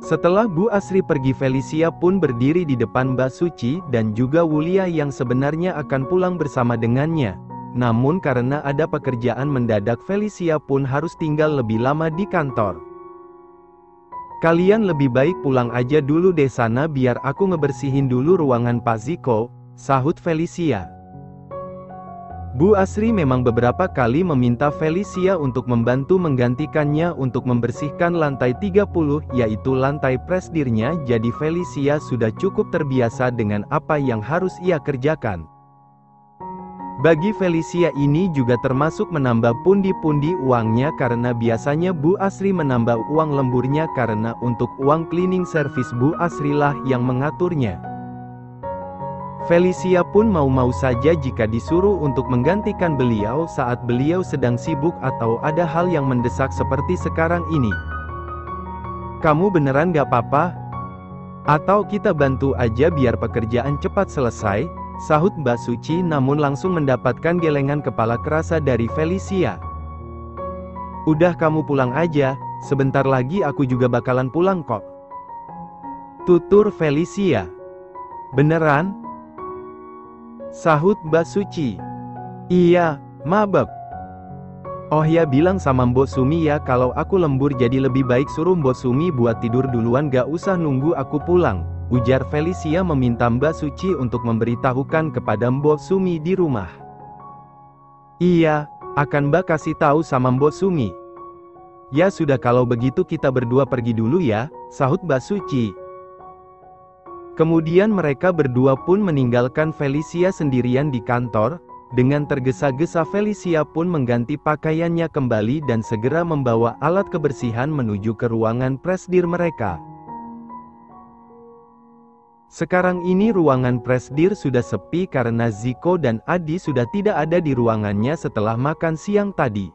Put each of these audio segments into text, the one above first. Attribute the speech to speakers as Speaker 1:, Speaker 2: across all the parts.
Speaker 1: Setelah Bu Asri pergi, Felicia pun berdiri di depan Mbak Suci dan juga Wulia yang sebenarnya akan pulang bersama dengannya. Namun karena ada pekerjaan mendadak, Felicia pun harus tinggal lebih lama di kantor. "Kalian lebih baik pulang aja dulu deh sana, biar aku ngebersihin dulu ruangan Pak Ziko," sahut Felicia. Bu Asri memang beberapa kali meminta Felicia untuk membantu menggantikannya untuk membersihkan lantai 30, yaitu lantai presidirnya, jadi Felicia sudah cukup terbiasa dengan apa yang harus ia kerjakan. Bagi Felicia ini juga termasuk menambah pundi-pundi uangnya karena biasanya Bu Asri menambah uang lemburnya karena untuk uang cleaning service Bu Asri lah yang mengaturnya. Felicia pun mau-mau saja jika disuruh untuk menggantikan beliau saat beliau sedang sibuk atau ada hal yang mendesak seperti sekarang ini. "Kamu beneran gak apa-apa? Atau kita bantu aja biar pekerjaan cepat selesai?" sahut Mbak Suci, namun langsung mendapatkan gelengan kepala kerasa dari Felicia. "Udah, kamu pulang aja, sebentar lagi aku juga bakalan pulang kok," tutur Felicia. "Beneran?" sahut Mbak Suci. "Iya, mabek. Oh ya, bilang sama Mbok Sumi ya kalau aku lembur, jadi lebih baik suruh Mbok Sumi buat tidur duluan, gak usah nunggu aku pulang," ujar Felicia meminta Mbak Suci untuk memberitahukan kepada Mbok Sumi di rumah. "Iya, akan Mbak kasih tahu sama Mbok Sumi." "Ya sudah, kalau begitu kita berdua pergi dulu ya," sahut Mbak Suci. Kemudian mereka berdua pun meninggalkan Felicia sendirian di kantor. Dengan tergesa-gesa Felicia pun mengganti pakaiannya kembali dan segera membawa alat kebersihan menuju ke ruangan presidir mereka. Sekarang ini ruangan presidir sudah sepi karena Ziko dan Adi sudah tidak ada di ruangannya setelah makan siang tadi.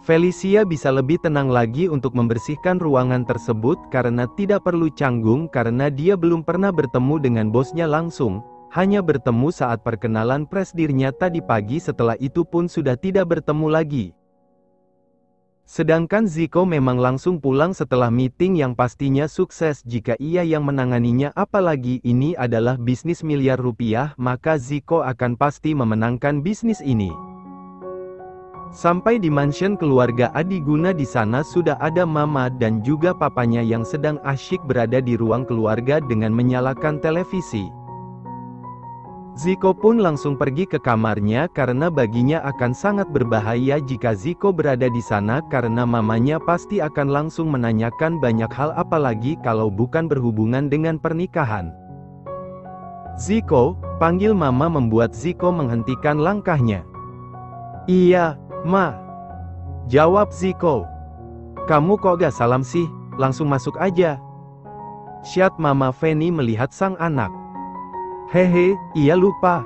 Speaker 1: Felicia bisa lebih tenang lagi untuk membersihkan ruangan tersebut karena tidak perlu canggung karena dia belum pernah bertemu dengan bosnya langsung, hanya bertemu saat perkenalan presidirnya tadi pagi, setelah itu pun sudah tidak bertemu lagi. Sedangkan Ziko memang langsung pulang setelah meeting yang pastinya sukses jika ia yang menanganinya, apalagi ini adalah bisnis miliar rupiah, maka Ziko akan pasti memenangkan bisnis ini. Sampai di mansion keluarga Adi Guna, di sana sudah ada mama dan juga papanya yang sedang asyik berada di ruang keluarga dengan menyalakan televisi. Ziko pun langsung pergi ke kamarnya karena baginya akan sangat berbahaya jika Ziko berada di sana karena mamanya pasti akan langsung menanyakan banyak hal, apalagi kalau bukan berhubungan dengan pernikahan. "Ziko," panggil mama membuat Ziko menghentikan langkahnya. "Iya, Ma," jawab Ziko. "Kamu kok gak salam sih, langsung masuk aja," syat Mama Feni melihat sang anak. "Hehe, iya lupa.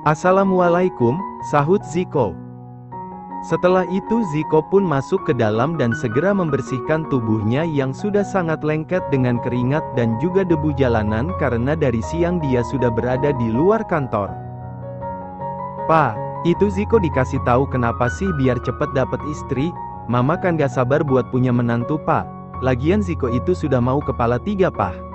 Speaker 1: Assalamualaikum," sahut Ziko. Setelah itu Ziko pun masuk ke dalam dan segera membersihkan tubuhnya yang sudah sangat lengket dengan keringat dan juga debu jalanan karena dari siang dia sudah berada di luar kantor. "Pak, itu Ziko dikasih tahu kenapa sih biar cepet dapet istri? Mama kan gak sabar buat punya menantu, Pak. Lagian Ziko itu sudah mau kepala 3, Pak."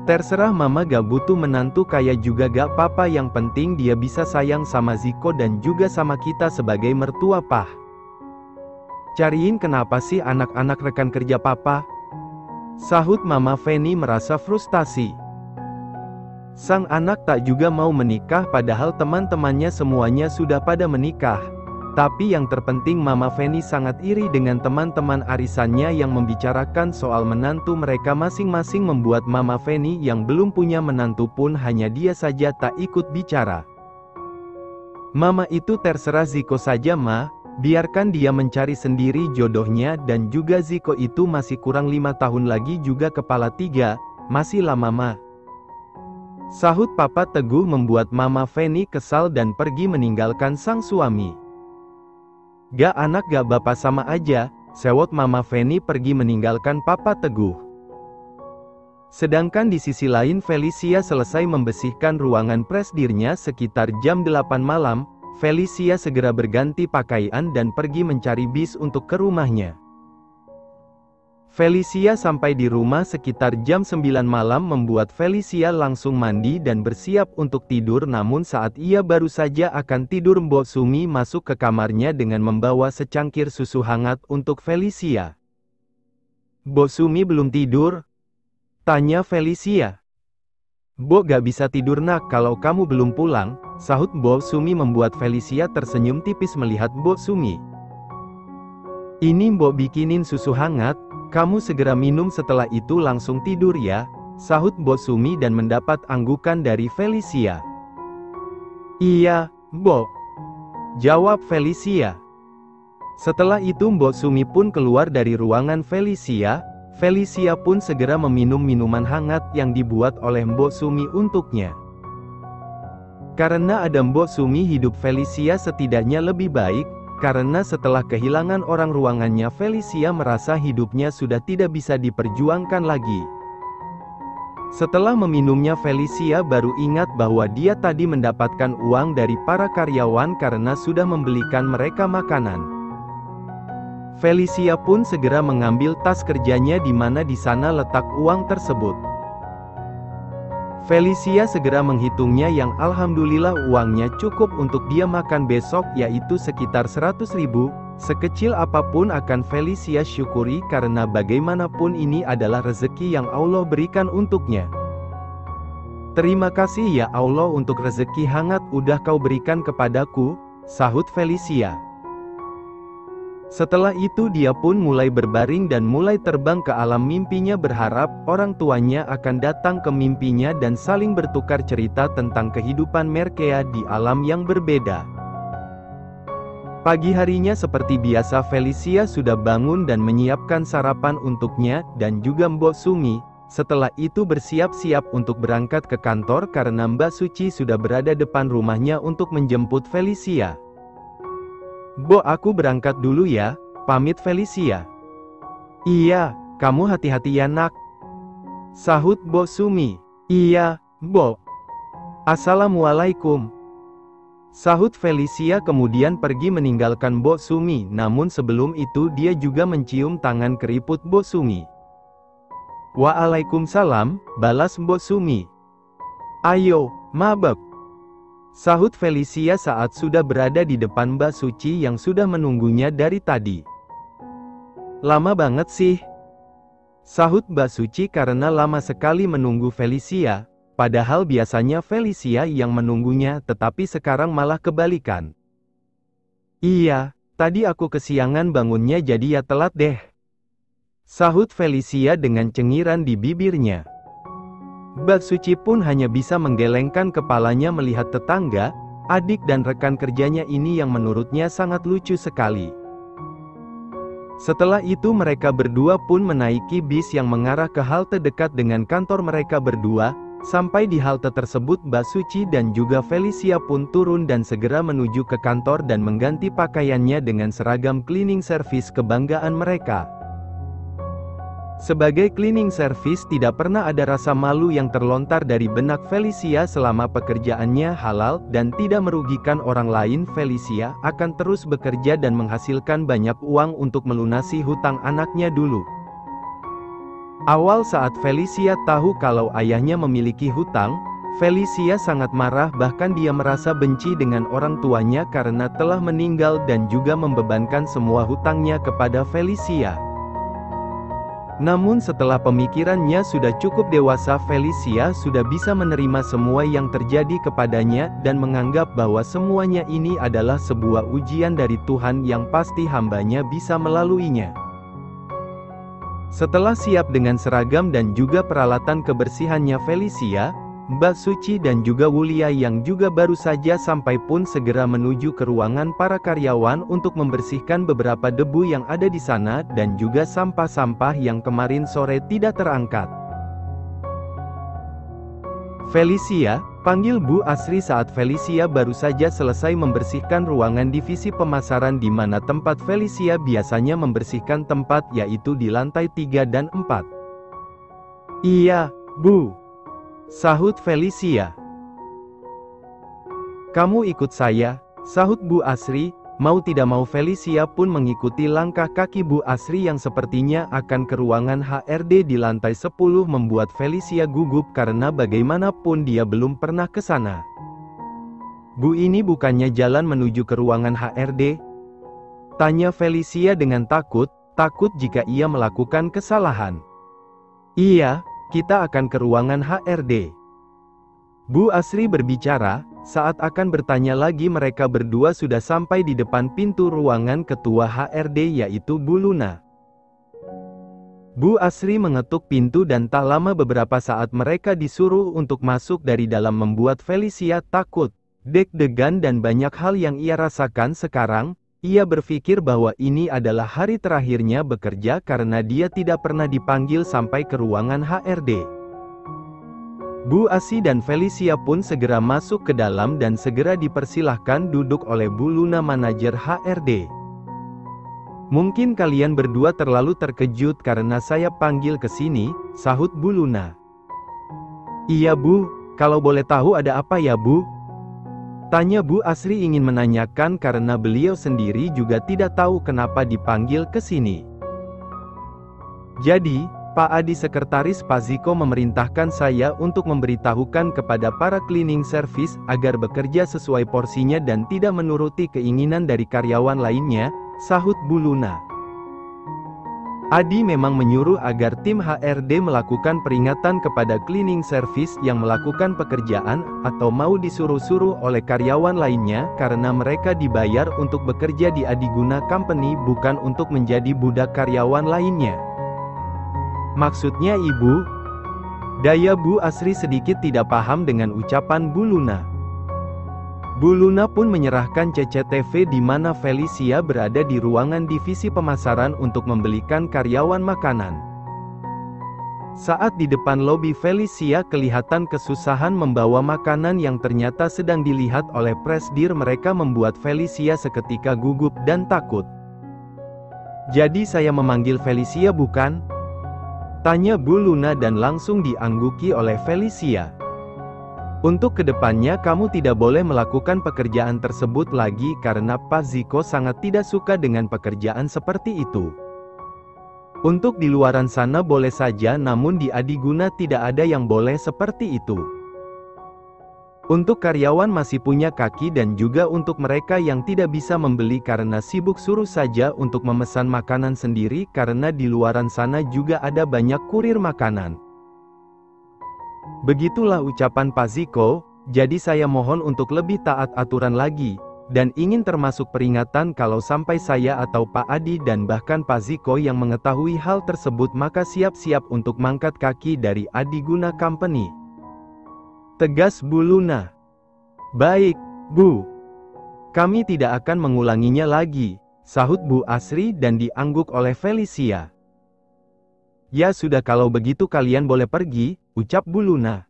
Speaker 1: "Terserah Mama, gak butuh menantu kaya juga gak apa-apa, yang penting dia bisa sayang sama Ziko dan juga sama kita sebagai mertua, Pak. Cariin kenapa sih anak-anak rekan kerja Papa?" sahut Mama Feni merasa frustasi. Sang anak tak juga mau menikah padahal teman-temannya semuanya sudah pada menikah. Tapi yang terpenting Mama Feni sangat iri dengan teman-teman arisannya yang membicarakan soal menantu mereka masing-masing, membuat Mama Feni yang belum punya menantu pun hanya dia saja tak ikut bicara. "Mama itu terserah Ziko saja, Ma. Biarkan dia mencari sendiri jodohnya, dan juga Ziko itu masih kurang 5 tahun lagi juga kepala 3, masih lama, Ma," sahut Papa teguh, membuat Mama Feni kesal dan pergi meninggalkan sang suami. "Gak anak gak bapak sama aja," sewot Mama Feni pergi meninggalkan Papa teguh. Sedangkan di sisi lain Felicia selesai membersihkan ruangan presidirnya sekitar jam 8 malam, Felicia segera berganti pakaian dan pergi mencari bis untuk ke rumahnya. Felicia sampai di rumah sekitar jam 9 malam membuat Felicia langsung mandi dan bersiap untuk tidur, namun saat ia baru saja akan tidur Mbok Sumi masuk ke kamarnya dengan membawa secangkir susu hangat untuk Felicia. "Mbok Sumi belum tidur?" tanya Felicia. "Mbok gak bisa tidur nak kalau kamu belum pulang," sahut Mbok Sumi membuat Felicia tersenyum tipis melihat Mbok Sumi. "Ini Mbok bikinin susu hangat. Kamu segera minum setelah itu langsung tidur ya," sahut Mbok Sumi dan mendapat anggukan dari Felicia. "Iya, Mbok," jawab Felicia. Setelah itu Mbok Sumi pun keluar dari ruangan Felicia. Felicia pun segera meminum minuman hangat yang dibuat oleh Mbok Sumi untuknya. Karena ada Mbok Sumi, hidup Felicia setidaknya lebih baik. Karena setelah kehilangan orang ruangannya, Felicia merasa hidupnya sudah tidak bisa diperjuangkan lagi. Setelah meminumnya, Felicia baru ingat bahwa dia tadi mendapatkan uang dari para karyawan karena sudah membelikan mereka makanan. Felicia pun segera mengambil tas kerjanya di mana di sana letak uang tersebut. Felicia segera menghitungnya yang alhamdulillah uangnya cukup untuk dia makan besok, yaitu sekitar 100.000. Sekecil apapun akan Felicia syukuri karena bagaimanapun ini adalah rezeki yang Allah berikan untuknya. "Terima kasih ya Allah untuk rezeki hangat udah kau berikan kepadaku," sahut Felicia. Setelah itu dia pun mulai berbaring dan mulai terbang ke alam mimpinya, berharap orang tuanya akan datang ke mimpinya dan saling bertukar cerita tentang kehidupan mereka di alam yang berbeda. Pagi harinya seperti biasa Felicia sudah bangun dan menyiapkan sarapan untuknya dan juga Mbok Sumi. Setelah itu bersiap-siap untuk berangkat ke kantor karena Mbak Suci sudah berada depan rumahnya untuk menjemput Felicia. "Mbok, aku berangkat dulu ya," pamit Felicia. "Iya, kamu hati-hati ya nak," sahut Mbok Sumi. "Iya, Mbok. Assalamualaikum," sahut Felicia kemudian pergi meninggalkan Mbok Sumi, namun sebelum itu dia juga mencium tangan keriput Mbok Sumi. "Waalaikumsalam," balas Mbok Sumi. "Ayo, mabek," sahut Felicia saat sudah berada di depan Mbak Suci yang sudah menunggunya dari tadi. "Lama banget sih," sahut Mbak Suci karena lama sekali menunggu Felicia, padahal biasanya Felicia yang menunggunya tetapi sekarang malah kebalikan. "Iya, tadi aku kesiangan bangunnya jadi ya telat deh," sahut Felicia dengan cengiran di bibirnya. Mbak Suci pun hanya bisa menggelengkan kepalanya melihat tetangga, adik dan rekan kerjanya ini yang menurutnya sangat lucu sekali. Setelah itu mereka berdua pun menaiki bis yang mengarah ke halte dekat dengan kantor mereka berdua. Sampai di halte tersebut Mbak Suci dan juga Felicia pun turun dan segera menuju ke kantor dan mengganti pakaiannya dengan seragam cleaning service kebanggaan mereka. Sebagai cleaning service tidak pernah ada rasa malu yang terlontar dari benak Felicia selama pekerjaannya halal dan tidak merugikan orang lain. Felicia akan terus bekerja dan menghasilkan banyak uang untuk melunasi hutang anaknya dulu. Awal saat Felicia tahu kalau ayahnya memiliki hutang, Felicia sangat marah, bahkan dia merasa benci dengan orang tuanya karena telah meninggal dan juga membebankan semua hutangnya kepada Felicia. Namun setelah pemikirannya sudah cukup dewasa, Felicia sudah bisa menerima semua yang terjadi kepadanya dan menganggap bahwa semuanya ini adalah sebuah ujian dari Tuhan yang pasti hambanya bisa melaluinya. Setelah siap dengan seragam dan juga peralatan kebersihannya, Felicia, Mbak Suci dan juga Wulia yang juga baru saja sampai pun segera menuju ke ruangan para karyawan untuk membersihkan beberapa debu yang ada di sana dan juga sampah-sampah yang kemarin sore tidak terangkat. "Felicia, panggil Bu Asri." Saat Felicia baru saja selesai membersihkan ruangan divisi pemasaran di mana tempat Felicia biasanya membersihkan tempat, yaitu di lantai 3 dan 4. "Iya, Bu," sahut Felicia. "Kamu ikut saya," sahut Bu Asri. Mau tidak mau Felicia pun mengikuti langkah kaki Bu Asri yang sepertinya akan ke ruangan HRD di lantai 10 membuat Felicia gugup karena bagaimanapun dia belum pernah ke sana. Bu, ini bukannya jalan menuju ke ruangan HRD? Tanya Felicia dengan takut jika ia melakukan kesalahan. Iya, kita akan ke ruangan HRD. Bu Asri berbicara. Saat akan bertanya lagi mereka berdua sudah sampai di depan pintu ruangan ketua HRD yaitu Bu Luna. Bu Asri mengetuk pintu dan tak lama beberapa saat mereka disuruh untuk masuk dari dalam membuat Felicia takut, deg-degan dan banyak hal yang ia rasakan sekarang. Ia berpikir bahwa ini adalah hari terakhirnya bekerja karena dia tidak pernah dipanggil sampai ke ruangan HRD. Bu Asri dan Felicia pun segera masuk ke dalam dan segera dipersilahkan duduk oleh Bu Luna, manajer HRD. Mungkin kalian berdua terlalu terkejut karena saya panggil ke sini, sahut Bu Luna. Iya Bu, kalau boleh tahu ada apa ya Bu? Tanya Bu Asri ingin menanyakan karena beliau sendiri juga tidak tahu kenapa dipanggil ke sini. Jadi, Pak Adi sekretaris Pak Ziko memerintahkan saya untuk memberitahukan kepada para cleaning service agar bekerja sesuai porsinya dan tidak menuruti keinginan dari karyawan lainnya, sahut Bu Luna. Adi memang menyuruh agar tim HRD melakukan peringatan kepada cleaning service yang melakukan pekerjaan atau mau disuruh-suruh oleh karyawan lainnya karena mereka dibayar untuk bekerja di Adiguna Company bukan untuk menjadi budak karyawan lainnya. Maksudnya Ibu? Daya Bu Asri sedikit tidak paham dengan ucapan Bu Luna. Bu Luna pun menyerahkan CCTV di mana Felicia berada di ruangan divisi pemasaran untuk membelikan karyawan makanan. Saat di depan lobi Felicia kelihatan kesusahan membawa makanan yang ternyata sedang dilihat oleh presidir mereka membuat Felicia seketika gugup dan takut. Jadi saya memanggil Felicia bukan? Tanya Bu Luna dan langsung diangguki oleh Felicia. Untuk kedepannya kamu tidak boleh melakukan pekerjaan tersebut lagi karena Pak Ziko sangat tidak suka dengan pekerjaan seperti itu. Untuk di luaran sana boleh saja namun di Adiguna tidak ada yang boleh seperti itu. Untuk karyawan masih punya kaki dan juga untuk mereka yang tidak bisa membeli karena sibuk suruh saja untuk memesan makanan sendiri karena di luaran sana juga ada banyak kurir makanan. Begitulah ucapan Pak Ziko, jadi saya mohon untuk lebih taat aturan lagi, dan ingin termasuk peringatan kalau sampai saya atau Pak Adi dan bahkan Pak Ziko yang mengetahui hal tersebut maka siap-siap untuk mangkat kaki dari Adiguna Company. Tegas Bu Luna. Baik, Bu. Kami tidak akan mengulanginya lagi, sahut Bu Asri dan diangguk oleh Felicia. Ya sudah kalau begitu kalian boleh pergi, ucap Bu Luna.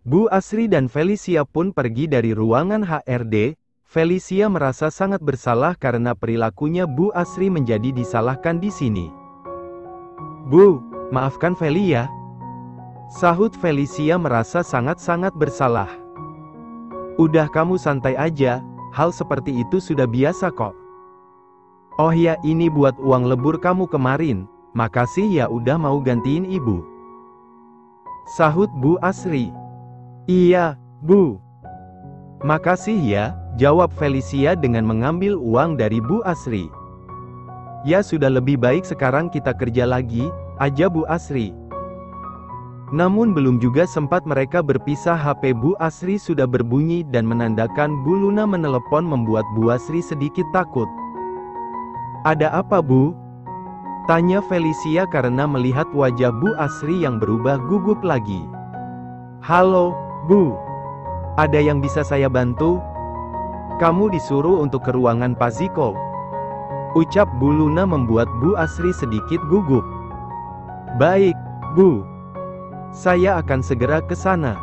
Speaker 1: Bu Asri dan Felicia pun pergi dari ruangan HRD. Felicia merasa sangat bersalah karena perilakunya Bu Asri menjadi disalahkan di sini. Bu, maafkan Feli ya. Sahut Felicia merasa sangat-sangat bersalah. Udah kamu santai aja, hal seperti itu sudah biasa kok. Oh ya ini buat uang lebur kamu kemarin, makasih ya udah mau gantiin ibu. Sahut Bu Asri. Iya, Bu. Makasih ya, jawab Felicia dengan mengambil uang dari Bu Asri. Ya sudah lebih baik sekarang kita kerja lagi, aja Bu Asri. Namun belum juga sempat mereka berpisah HP Bu Asri sudah berbunyi dan menandakan Bu Luna menelepon membuat Bu Asri sedikit takut. Ada apa Bu? Tanya Felicia karena melihat wajah Bu Asri yang berubah gugup lagi. Halo, Bu. Ada yang bisa saya bantu? Kamu disuruh untuk ke ruangan Pak Ziko. Ucap Bu Luna membuat Bu Asri sedikit gugup. Baik, Bu. Saya akan segera ke sana.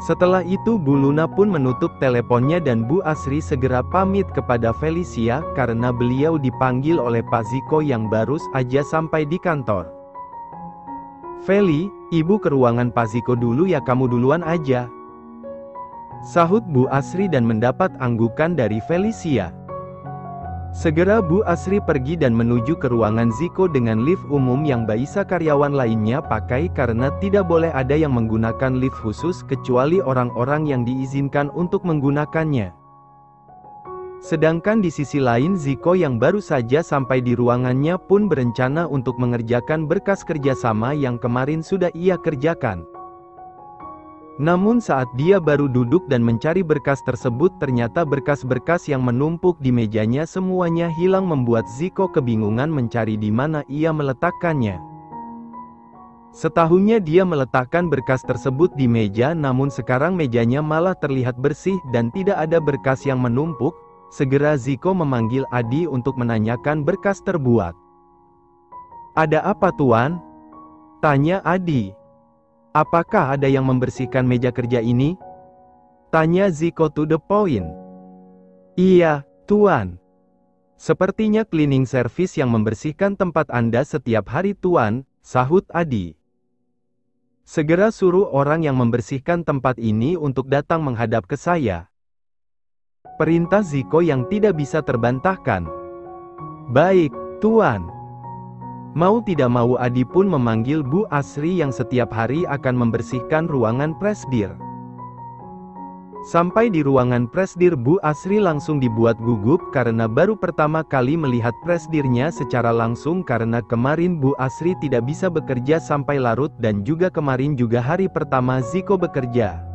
Speaker 1: Setelah itu Bu Luna pun menutup teleponnya dan Bu Asri segera pamit kepada Felicia karena beliau dipanggil oleh Pak Ziko yang baru aja sampai di kantor. Feli, ibu ke ruangan Pak Ziko dulu ya kamu duluan aja. sahut Bu Asri dan mendapat anggukan dari Felicia. Segera Bu Asri pergi dan menuju ke ruangan Ziko dengan lift umum yang Baisa karyawan lainnya pakai karena tidak boleh ada yang menggunakan lift khusus kecuali orang-orang yang diizinkan untuk menggunakannya. Sedangkan di sisi lain Ziko yang baru saja sampai di ruangannya pun berencana untuk mengerjakan berkas kerjasama yang kemarin sudah ia kerjakan. Namun saat dia baru duduk dan mencari berkas tersebut ternyata berkas-berkas yang menumpuk di mejanya semuanya hilang membuat Ziko kebingungan mencari di mana ia meletakkannya. Setahunnya dia meletakkan berkas tersebut di meja namun sekarang mejanya malah terlihat bersih dan tidak ada berkas yang menumpuk. Segera Ziko memanggil Adi untuk menanyakan berkas terbuat. "Ada apa tuan?" tanya Adi. "Apakah ada yang membersihkan meja kerja ini?" tanya Ziko to the point. "Iya, tuan. Sepertinya cleaning service yang membersihkan tempat Anda setiap hari tuan," sahut Adi. "Segera suruh orang yang membersihkan tempat ini untuk datang menghadap ke saya," perintah Ziko yang tidak bisa terbantahkan. "Baik, tuan." Mau tidak mau Adi pun memanggil Bu Asri yang setiap hari akan membersihkan ruangan presdir. Sampai di ruangan presdir Bu Asri langsung dibuat gugup karena baru pertama kali melihat presdirnya secara langsung karena kemarin Bu Asri tidak bisa bekerja sampai larut dan juga kemarin juga hari pertama Ziko bekerja.